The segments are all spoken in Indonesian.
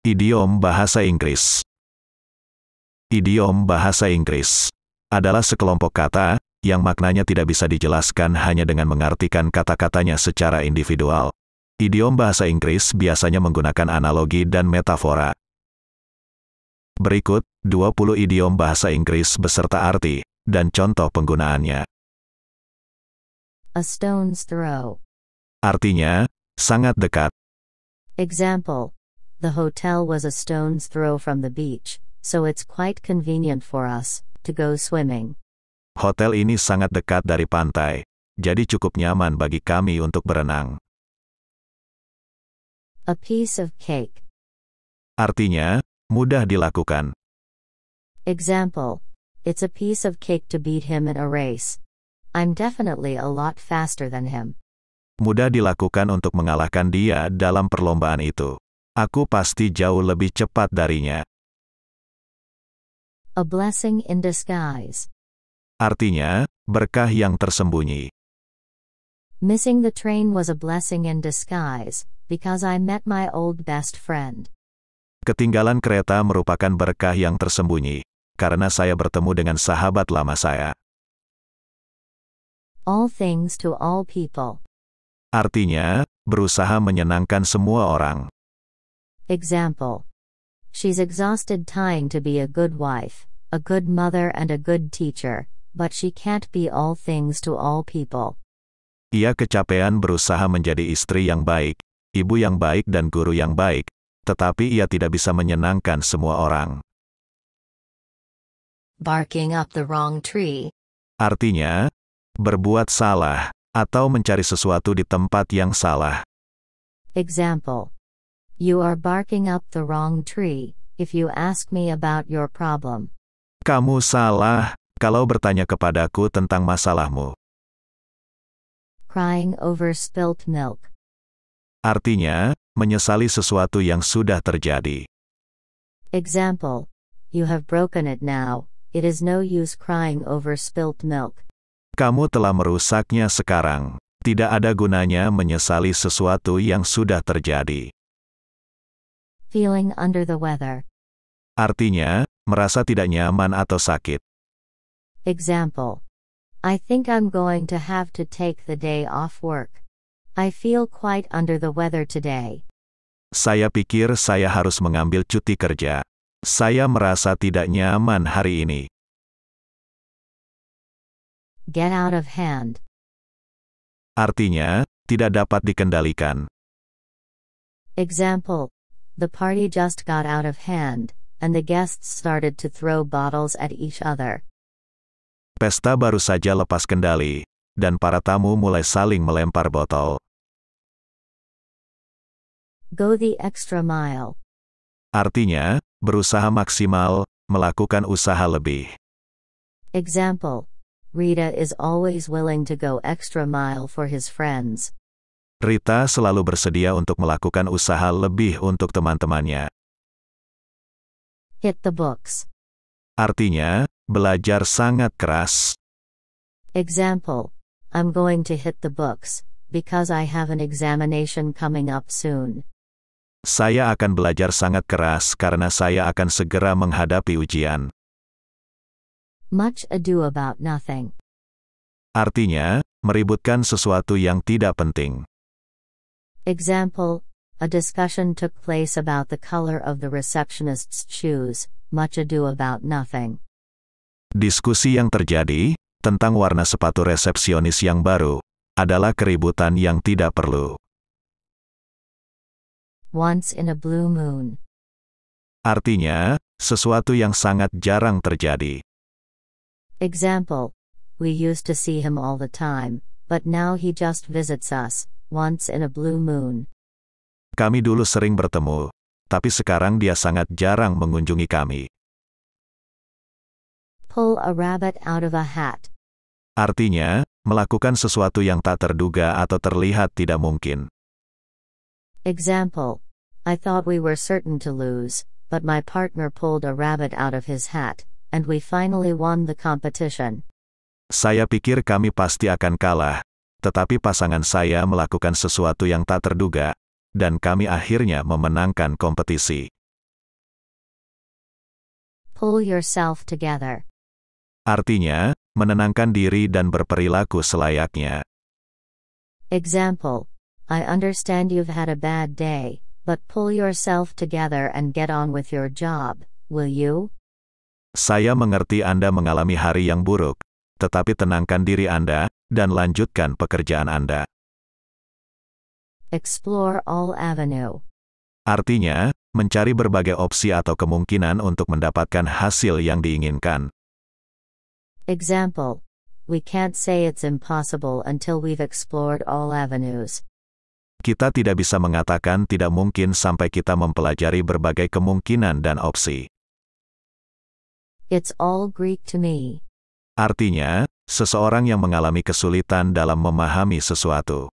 Idiom bahasa Inggris. Idiom bahasa Inggris adalah sekelompok kata yang maknanya tidak bisa dijelaskan hanya dengan mengartikan kata-katanya secara individual. Idiom bahasa Inggris biasanya menggunakan analogi dan metafora. Berikut 20 idiom bahasa Inggris beserta arti dan contoh penggunaannya. A stone's throw. Artinya, sangat dekat. Example: the hotel was a stone's throw from the beach, so it's quite convenient for us to go swimming. Hotel ini sangat dekat dari pantai, jadi cukup nyaman bagi kami untuk berenang. A piece of cake. Artinya, mudah dilakukan. Example: it's a piece of cake to beat him in a race. I'm definitely a lot faster than him. Mudah dilakukan untuk mengalahkan dia dalam perlombaan itu. Aku pasti jauh lebih cepat darinya. A blessing in disguise. Artinya, berkah yang tersembunyi. Missing the train was a blessing in disguise, because I met my old best friend. Ketinggalan kereta merupakan berkah yang tersembunyi, karena saya bertemu dengan sahabat lama saya. All things to all people. Artinya, berusaha menyenangkan semua orang. Example: she's exhausted trying to be a good wife, a good mother and a good teacher, but she can't be all things to all people. Ia kecapean berusaha menjadi istri yang baik, ibu yang baik dan guru yang baik, tetapi ia tidak bisa menyenangkan semua orang. Barking up the wrong tree. Artinya, berbuat salah, atau mencari sesuatu di tempat yang salah. Example: you are barking up the wrong tree if you ask me about your problem. Kamu salah kalau bertanya kepadaku tentang masalahmu. Crying over spilt milk. Artinya, menyesali sesuatu yang sudah terjadi. Example: you have broken it now, it is no use crying over spilt milk. Kamu telah merusaknya sekarang. Tidak ada gunanya menyesali sesuatu yang sudah terjadi. Feeling under the weather. Artinya, merasa tidak nyaman atau sakit. Example: I think I'm going to have to take the day off work. I feel quite under the weather today. Saya pikir saya harus mengambil cuti kerja. Saya merasa tidak nyaman hari ini. Get out of hand. Artinya, tidak dapat dikendalikan. Example: the party just got out of hand, and the guests started to throw bottles at each other. Pesta baru saja lepas kendali, dan para tamu mulai saling melempar botol. Go the extra mile. Artinya, berusaha maksimal, melakukan usaha lebih. Example: Rita is always willing to go extra mile for his friends. Rita selalu bersedia untuk melakukan usaha lebih untuk teman-temannya. Hit the books. Artinya, belajar sangat keras. Example: I'm going to hit the books, because I have an examination coming up soon. Saya akan belajar sangat keras karena saya akan segera menghadapi ujian. Much ado about nothing. Artinya, meributkan sesuatu yang tidak penting. Example: a discussion took place about the color of the receptionist's shoes. Much ado about nothing. Diskusi yang terjadi tentang warna sepatu resepsionis yang baru adalah keributan yang tidak perlu. Once in a blue moon. Artinya, sesuatu yang sangat jarang terjadi. Example: we used to see him all the time, but now he just visits us once in a blue moon. Kami dulu sering bertemu, tapi sekarang dia sangat jarang mengunjungi kami. Pull a rabbit out of a hat. Artinya, melakukan sesuatu yang tak terduga atau terlihat tidak mungkin. Example: I thought we were certain to lose, but my partner pulled a rabbit out of his hat, and we finally won the competition. Saya pikir kami pasti akan kalah, tetapi pasangan saya melakukan sesuatu yang tak terduga, dan kami akhirnya memenangkan kompetisi. Pull yourself together. Artinya, menenangkan diri dan berperilaku selayaknya. Example. I understand you've had a bad day, but pull yourself together and get on with your job, will you? Saya mengerti Anda mengalami hari yang buruk, tetapi tenangkan diri Anda, dan lanjutkan pekerjaan Anda. Explore all avenue. Artinya, mencari berbagai opsi atau kemungkinan untuk mendapatkan hasil yang diinginkan. Example. We can't say it's impossible until we've explored all avenues. Kita tidak bisa mengatakan tidak mungkin sampai kita mempelajari berbagai kemungkinan dan opsi. It's all Greek to me. Artinya, seseorang yang mengalami kesulitan dalam memahami sesuatu.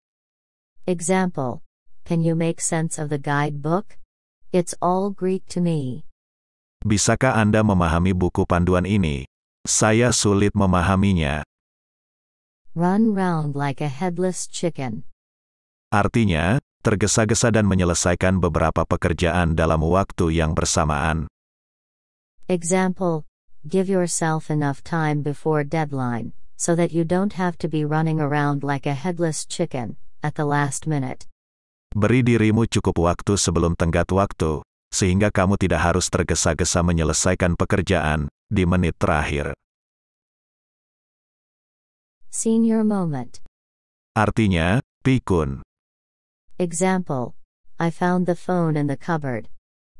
Example. Can you make sense of the guidebook? It's all Greek to me. Bisakah Anda memahami buku panduan ini? Saya sulit memahaminya. Run round like a headless chicken. Artinya, tergesa-gesa dan menyelesaikan beberapa pekerjaan dalam waktu yang bersamaan. Example. Give yourself enough time before deadline, so that you don't have to be running around like a headless chicken at the last minute. Beri dirimu cukup waktu sebelum tenggat waktu, sehingga kamu tidak harus tergesa-gesa menyelesaikan pekerjaan di menit terakhir. Senior moment. Artinya, pikun. Example. I found the phone in the cupboard.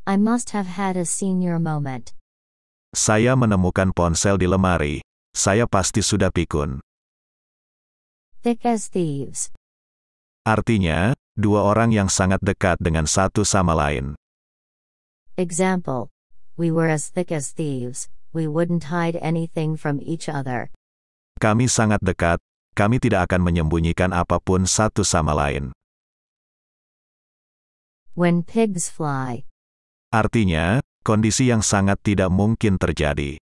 I must have had a senior moment. Saya menemukan ponsel di lemari. Saya pasti sudah pikun. Thick as thieves. Artinya, dua orang yang sangat dekat dengan satu sama lain. Example. We were as thick as thieves. We wouldn't hide anything from each other. Kami sangat dekat, kami tidak akan menyembunyikan apapun satu sama lain. When pigs fly. Artinya, kondisi yang sangat tidak mungkin terjadi.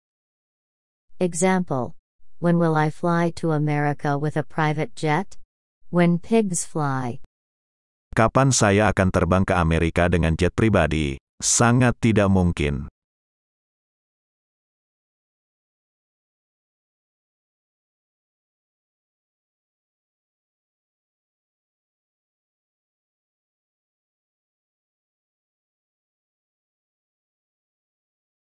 Example. When will I fly to America with a private jet? When pigs fly. Kapan saya akan terbang ke Amerika dengan jet pribadi? Sangat tidak mungkin.